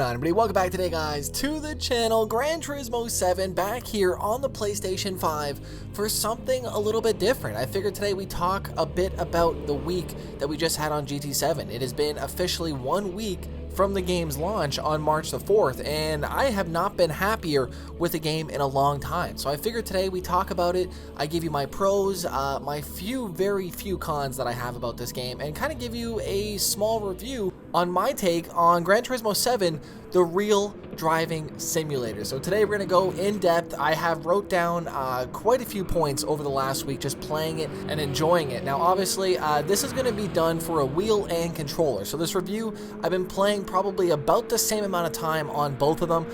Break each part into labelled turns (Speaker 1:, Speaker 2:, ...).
Speaker 1: on, everybody? Welcome back today, guys, to the channel. Gran Turismo 7 back here on the PlayStation 5 for something a little bit different. I figured today we talk a bit about the week that we just had on GT7. It has been officially 1 week from the game's launch on March the 4th, and I have not been happier with the game in a long time. So I figured today we talk about it. I give you my pros, my very few cons that I have about this game, and kind of give you a small review on my take on Gran Turismo 7, the real driving simulator. So today we're going to go in depth. I have wrote down quite a few points over the last week just playing it and enjoying it. Now obviously this is going to be done for a wheel and controller. So this review, I've been playing probably about the same amount of time on both of them.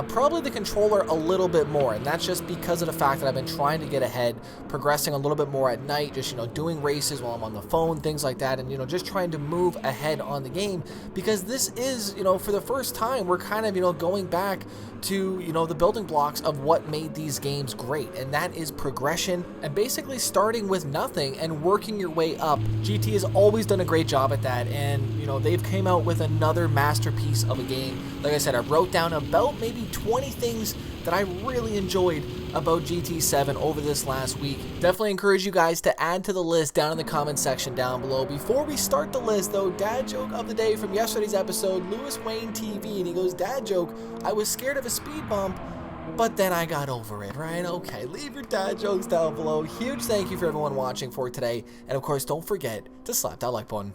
Speaker 1: Probably the controller a little bit more, and that's just because of the fact that I've been trying to get ahead, progressing a little bit more at night, just doing races while I'm on the phone, things like that, and just trying to move ahead on the game, because this is for the first time we're kind of going back to the building blocks of what made these games great, and that is progression and basically starting with nothing and working your way up. GT has always done a great job at that, and they've came out with another masterpiece of a game. Like I said, I wrote down about maybe 20 things that I really enjoyed about GT7 over this last week. Definitely encourage you guys to add to the list down in the comment section down below. Before we start the list though, dad joke of the day from yesterday's episode, Lewis Wayne TV, and he goes, dad joke, I was scared of a speed bump, but then I got over it, right? Okay, leave your dad jokes down below. Huge thank you for everyone watching for today, and of course don't forget to slap that like button.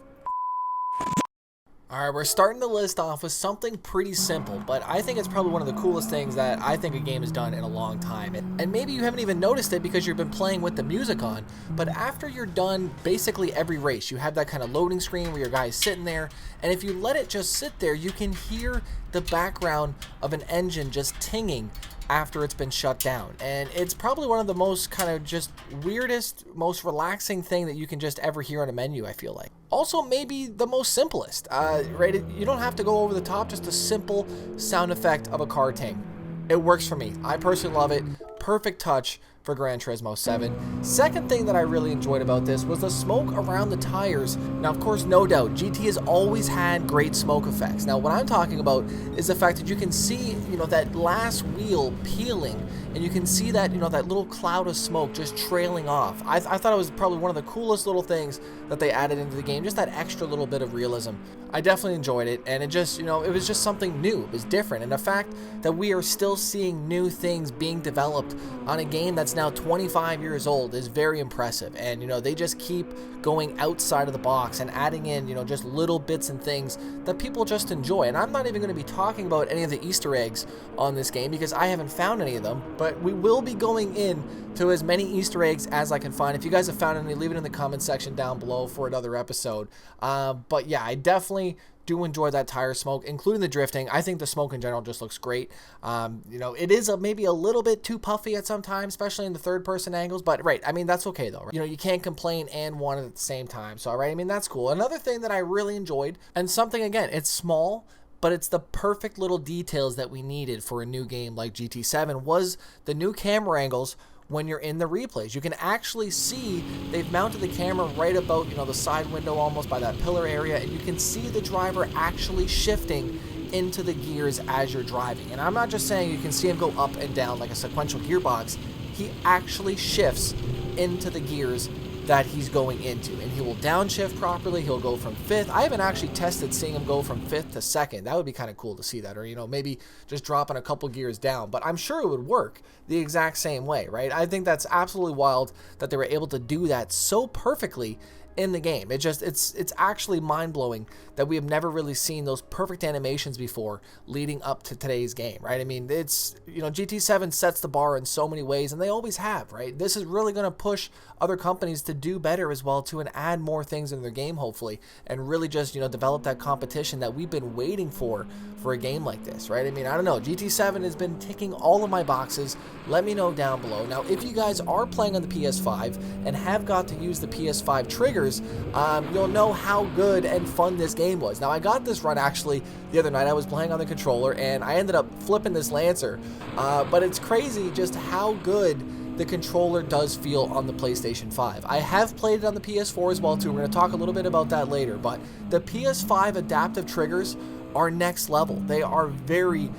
Speaker 1: Alright, we're starting the list off with something pretty simple, but I think it's probably one of the coolest things that I think a game has done in a long time. And maybe you haven't even noticed it because you've been playing with the music on, but after you're done basically every race, you have that kind of loading screen where your guy's sitting there, and if you let it just sit there, you can hear the background of an engine just tinging after it's been shut down. And it's probably one of the most kind of just weirdest, most relaxing thing that you can just ever hear on a menu, I feel like. Also maybe the most simplest, right? You don't have to go over the top, just a simple sound effect of a car ting. It works for me. I personally love it. Perfect touch for Gran Turismo 7. Second thing that I really enjoyed about this was the smoke around the tires. Now, of course, no doubt, GT has always had great smoke effects. Now, what I'm talking about is the fact that you can see, that last wheel peeling, and you can see that, that little cloud of smoke just trailing off. I thought it was probably one of the coolest little things that they added into the game, just that extra little bit of realism. I definitely enjoyed it, and it just, it was just something new. It was different, and the fact that we are still seeing new things being developed on a game that's now 25 years old is very impressive. And they just keep going outside of the box and adding in just little bits and things that people just enjoy. And I'm not even going to be talking about any of the Easter eggs on this game because I haven't found any of them, but we will be going in to as many Easter eggs as I can find. If you guys have found any, leave it in the comment section down below for another episode. But yeah, I definitely do enjoy that tire smoke, including the drifting. I think the smoke in general just looks great. It is maybe a little bit too puffy at some times, especially in the third person angles, but right, I mean, that's okay though, right? You can't complain and want it at the same time. So, right, I mean, that's cool. Another thing that I really enjoyed, and something, again, it's small, but it's the perfect little details that we needed for a new game like GT7, was the new camera angles. When you're in the replays, you can actually see they've mounted the camera right about the side window, almost by that pillar area, and you can see the driver actually shifting into the gears as you're driving. And I'm not just saying you can see him go up and down like a sequential gearbox. He actually shifts into the gears that he's going into, and he will downshift properly. He'll go from 5th. I haven't actually tested seeing him go from 5th to 2nd. That would be kind of cool to see that, or maybe just dropping a couple gears down, but I'm sure it would work the exact same way, right? I think that's absolutely wild that they were able to do that so perfectly in the game. It's actually mind-blowing that we have never really seen those perfect animations before leading up to today's game, right? I mean, it's, GT7 sets the bar in so many ways, and they always have, right? This is really going to push other companies to do better as well too, and add more things in their game, hopefully, and really just, develop that competition that we've been waiting for a game like this, right? I mean, I don't know, GT7 has been ticking all of my boxes. Let me know down below. Now, if you guys are playing on the PS5 and have got to use the PS5 triggers, you'll know how good and fun this game was. Now, I got this run actually the other night. I was playing on the controller and I ended up flipping this Lancer, but it's crazy just how good the controller does feel on the PlayStation 5. I have played it on the PS4 as well too. We're going to talk a little bit about that later, but the PS5 adaptive triggers are next level. They are very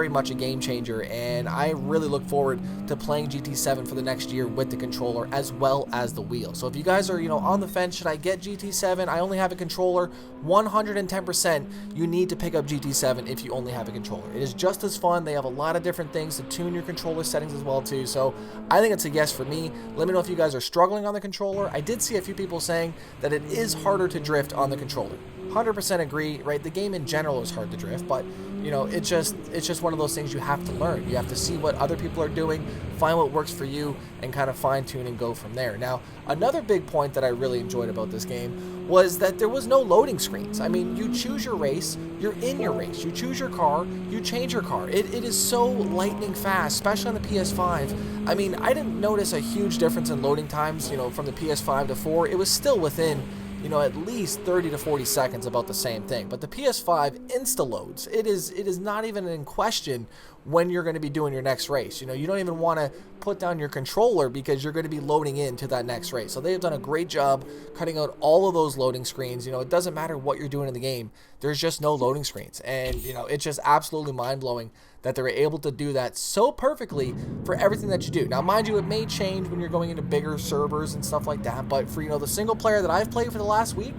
Speaker 1: much a game changer, and I really look forward to playing GT7 for the next year with the controller as well as the wheel. So if you guys are, on the fence, should I get GT7? I only have a controller. 110% you need to pick up GT7 if you only have a controller. It is just as fun. They have a lot of different things to tune your controller settings as well too. So I think it's a yes for me. Let me know if you guys are struggling on the controller. I did see a few people saying that it is harder to drift on the controller. 100% agree, right? The game in general is hard to drift, but it's just one of those things you have to learn. You have to see what other people are doing, find what works for you, and kind of fine tune and go from there. Now, another big point that I really enjoyed about this game was that there was no loading screens. I mean, you choose your race, you're in your race. You choose your car, you change your car. It is so lightning fast, especially on the PS5. I mean, I didn't notice a huge difference in loading times, from the PS5 to 4. It was still within at least 30 to 40 seconds, about the same thing. But the PS5 insta-loads. It is not even in question when you're going to be doing your next race. You don't even want to put down your controller because you're going to be loading into that next race. So they've done a great job cutting out all of those loading screens. It doesn't matter what you're doing in the game. There's just no loading screens. And, it's just absolutely mind-blowing that they're able to do that so perfectly for everything that you do. Now, mind you, it may change when you're going into bigger servers and stuff like that, but for, the single player that I've played for the last week,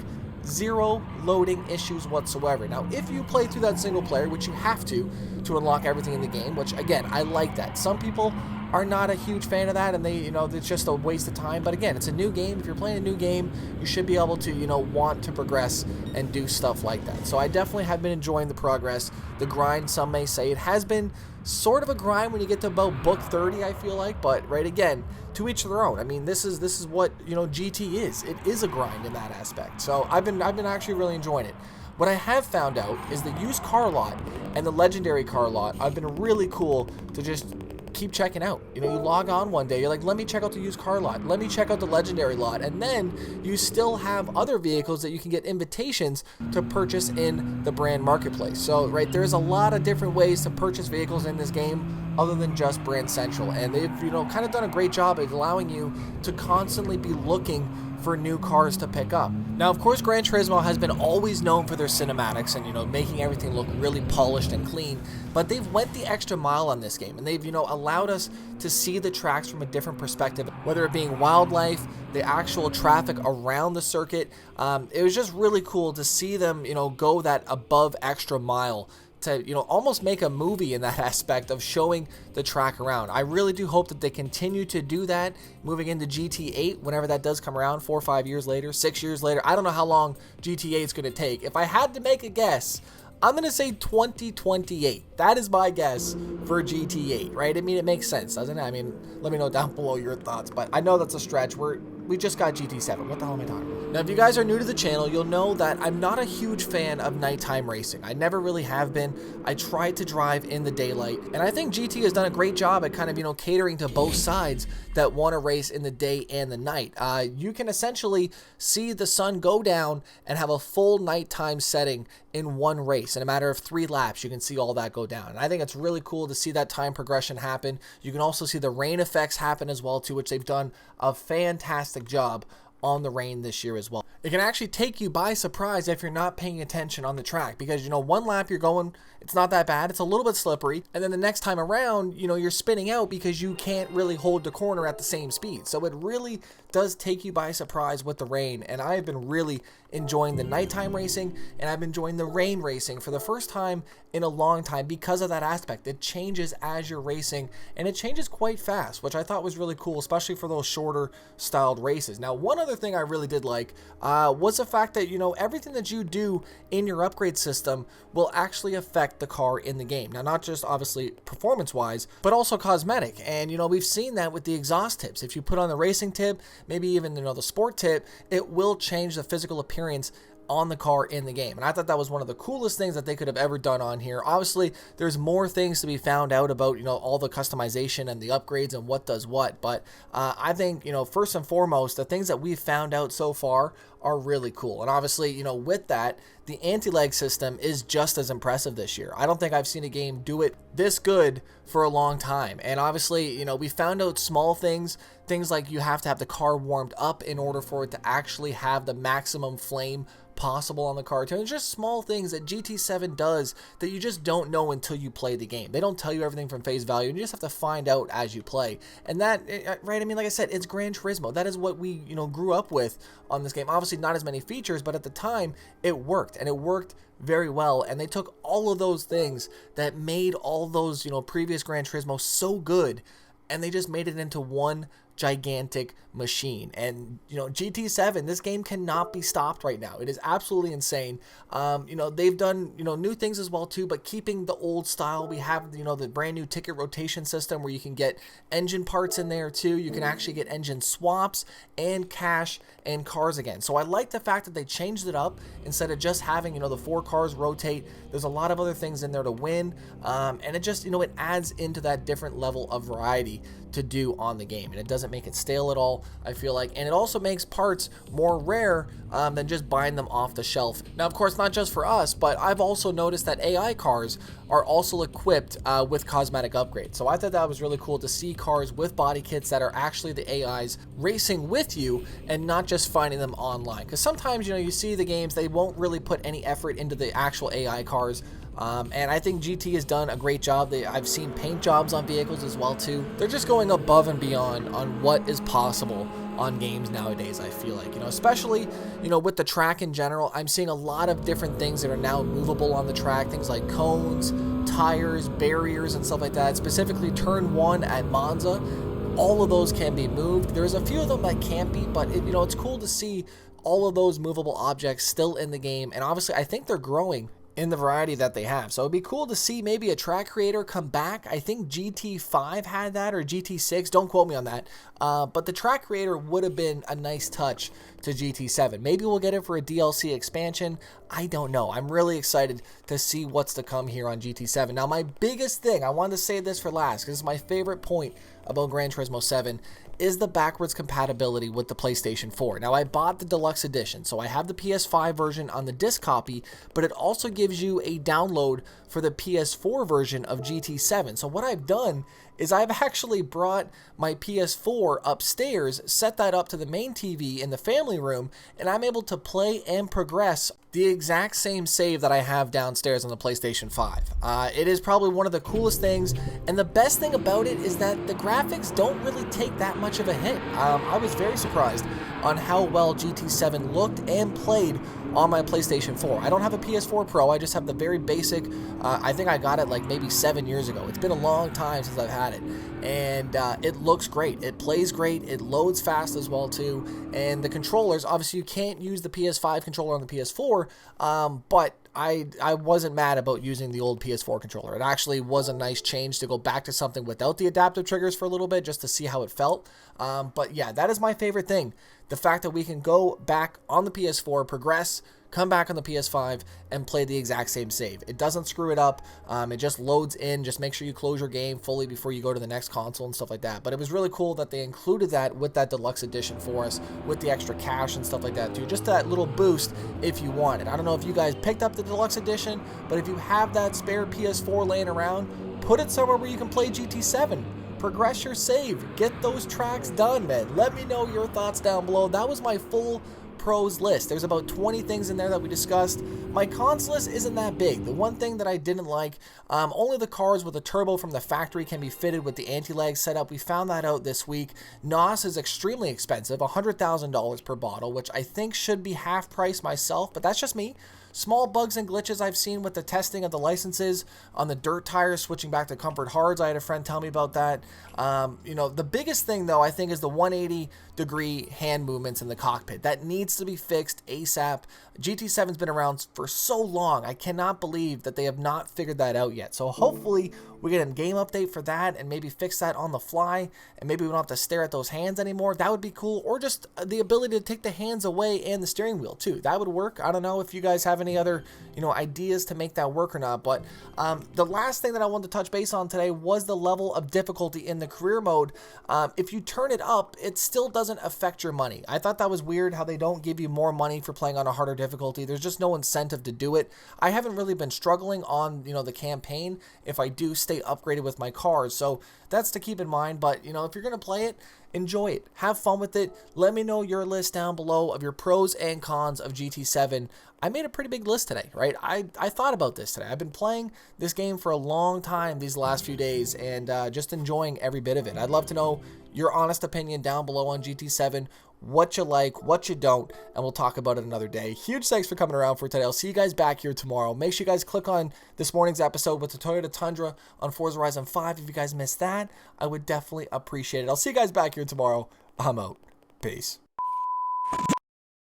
Speaker 1: zero loading issues whatsoever. Now, if you play through that single player, which you have to unlock everything in the game, which, again, I like that. Some people are not a huge fan of that, and they, it's just a waste of time. But again, it's a new game. If you're playing a new game, you should be able to, want to progress and do stuff like that. So I definitely have been enjoying the progress, the grind, some may say. It has been sort of a grind when you get to about book 30, I feel like, but right, again, to each their own. I mean, this is what, GT is. It is a grind in that aspect. So I've been actually really enjoying it. What I have found out is the used car lot and the legendary car lot have been really cool to just keep checking out. You log on one day, you're like, let me check out the used car lot, let me check out the legendary lot, and then you still have other vehicles that you can get invitations to purchase in the brand marketplace. So, right, there's a lot of different ways to purchase vehicles in this game other than just Brand Central, and they've, kind of done a great job at allowing you to constantly be looking for new cars to pick up. Now, of course, Gran Turismo has been always known for their cinematics and, making everything look really polished and clean, but they've went the extra mile on this game, and they've, allowed us to see the tracks from a different perspective, whether it being wildlife, the actual traffic around the circuit. It was just really cool to see them, go that above extra mile to, almost make a movie in that aspect of showing the track around. I really do hope that they continue to do that moving into GT8 whenever that does come around, 4 or 5 years later, 6 years later. I don't know how long GT8 is going to take. If I had to make a guess, I'm going to say 2028. That is my guess for GT8, right? I mean, it makes sense, doesn't it? I mean, let me know down below your thoughts, but I know that's a stretch. We just got GT7. What the hell am I talking about? Now, if you guys are new to the channel, you'll know that I'm not a huge fan of nighttime racing. I never really have been. I tried to drive in the daylight, and I think GT has done a great job at kind of, catering to both sides that want to race in the day and the night. You can essentially see the sun go down and have a full nighttime setting in one race. In a matter of 3 laps, you can see all that go down. And I think it's really cool to see that time progression happen. You can also see the rain effects happen as well, too, which they've done a fantastic job on the rain this year as well. It can actually take you by surprise if you're not paying attention on the track, because one lap you're going, it's not that bad, it's a little bit slippery, and then the next time around, you're spinning out because you can't really hold the corner at the same speed. So it really does take you by surprise with the rain, and I've been really enjoying the nighttime racing, and I've been enjoying the rain racing for the first time in a long time because of that aspect. It changes as you're racing, and it changes quite fast, which I thought was really cool, especially for those shorter styled races. Now, one other thing I really did like was the fact that, everything that you do in your upgrade system will actually affect the car in the game. Now, not just obviously performance-wise, but also cosmetic. And, we've seen that with the exhaust tips. If you put on the racing tip, maybe even, the sport tip, it will change the physical appearance on the car in the game. And I thought that was one of the coolest things that they could have ever done on here. Obviously, there's more things to be found out about, all the customization and the upgrades and what does what. But I think, first and foremost, the things that we've found out so far are really cool. And obviously, you know, with that, the anti-lag system is just as impressive this year. I don't think I've seen a game do it this good for a long time. And obviously, you know, we found out small things like you have to have the car warmed up in order for it to actually have the maximum flame possible on the car too. It's just small things that GT7 does that you just don't know until you play the game. They don't tell you everything from face value, and you just have to find out as you play. And that, right, I mean, like I said, it's Gran Turismo. That is what we, you know, grew up with on this game. Obviously not as many features, but at the time it worked, and it worked very well. And they took all of those things that made all those, you know, previous Gran Turismo so good, and they just made it into one gigantic machine. And you know, GT7, this game cannot be stopped right now. It is absolutely insane. You know, they've done, you know, new things as well too, but keeping the old style. We have, you know, the brand new ticket rotation system where you can get engine parts in there too. You can actually get engine swaps and cash and cars again. So I like the fact that they changed it up. Instead of just having, you know, the 4 cars rotate, there's a lot of other things in there to win, and it just, you know, it adds into that different level of variety to do on the game, and it doesn't make it stale at all, I feel like. And it also makes parts more rare than just buying them off the shelf. Now, of course, not just for us, but I've also noticed that AI cars are also equipped with cosmetic upgrades. So I thought that was really cool to see cars with body kits that are actually the AIs racing with you and not just finding them online. Because sometimes, you know, you see the games, they won't really put any effort into the actual AI cars. And I think GT has done a great job. I've seen paint jobs on vehicles as well too. They're just going above and beyond on what is possible on games nowadays, I feel like, you know, especially, you know, with the track in general. I'm seeing a lot of different things that are now movable on the track, things like cones, tires, barriers, and stuff like that. Specifically turn 1 at Monza, all of those can be moved. There's a few of them that can't be, but you know, it's cool to see all of those movable objects still in the game. And obviously I think they're growing in the variety that they have. So it'd be cool to see maybe a track creator come back. I think GT5 had that, or GT6, don't quote me on that. But the track creator would have been a nice touch to GT7. Maybe we'll get it for a DLC expansion. I don't know. I'm really excited to see what's to come here on GT7. Now, my biggest thing, I wanted to say this for last, because it's my favorite point about Gran Turismo 7, is the backwards compatibility with the PlayStation 4. Now, I bought the deluxe edition, so I have the PS5 version on the disc copy, but it also gives you a download for the PS4 version of GT7. So what I've done is I've actually brought my PS4 upstairs, set that up to the main TV in the family room, and I'm able to play and progress the exact same save that I have downstairs on the PlayStation 5. It is probably one of the coolest things, and the best thing about it is that the graphics don't really take that much of a hit. I was very surprised on how well GT7 looked and played on my PlayStation 4. I don't have a PS4 Pro, I just have the very basic. I think I got it like maybe 7 years ago. It's been a long time since I've had it, and it looks great. It plays great. It loads fast as well too. And the controllers, obviously you can't use the PS5 controller on the PS4, but I wasn't mad about using the old PS4 controller. It actually was a nice change to go back to something without the adaptive triggers for a little bit, just to see how it felt. But yeah, that is my favorite thing. The fact that we can go back on the PS4, progress, come back on the PS5, and play the exact same save. It doesn't screw it up. It just loads in. Just make sure you close your game fully before you go to the next console and stuff like that. But it was really cool that they included that with that deluxe edition for us, with the extra cash and stuff like that too. Just that little boost if you want it. I don't know if you guys picked up the deluxe edition, but if you have that spare PS4 laying around, put it somewhere where you can play GT7. Progress your save. Get those tracks done, man. Let me know your thoughts down below. That was my full pros list. There's about 20 things in there that we discussed. My cons list isn't that big. The one thing that I didn't like, only the cars with a turbo from the factory can be fitted with the anti-lag setup. We found that out this week. NOS is extremely expensive, $100,000 per bottle, which I think should be half price myself, but that's just me. Small bugs and glitches I've seen with the testing of the licenses on the dirt tires, switching back to comfort hards. I had a friend tell me about that. You know, the biggest thing though, I think, is the 180-degree hand movements in the cockpit. That needs to be fixed ASAP. GT7's been around for so long. I cannot believe that they have not figured that out yet. So hopefully we get a game update for that and maybe fix that on the fly, and maybe we don't have to stare at those hands anymore. That would be cool. Or just the ability to take the hands away and the steering wheel too. That would work. I don't know if you guys have any other, ideas to make that work or not. But the last thing that I wanted to touch base on today was the level of difficulty in the career mode. If you turn it up, it still doesn't affect your money. I thought that was weird how they don't give you more money for playing on a harder difficulty. There's just no incentive to do it. I haven't really been struggling on, the campaign if I do stay upgraded with my cars. So that's to keep in mind. But, if you're going to play it, enjoy it. Have fun with it. Let me know your list down below of your pros and cons of GT7. I made a pretty big list today, right? I thought about this today. I've been playing this game for a long time these last few days and just enjoying every bit of it. I'd love to know your honest opinion down below on GT7, what you like, what you don't, and we'll talk about it another day. Huge thanks for coming around for today. I'll see you guys back here tomorrow. Make sure you guys click on this morning's episode with the Toyota Tundra on Forza Horizon 5. If you guys missed that, I would definitely appreciate it. I'll see you guys back here tomorrow. I'm out. Peace.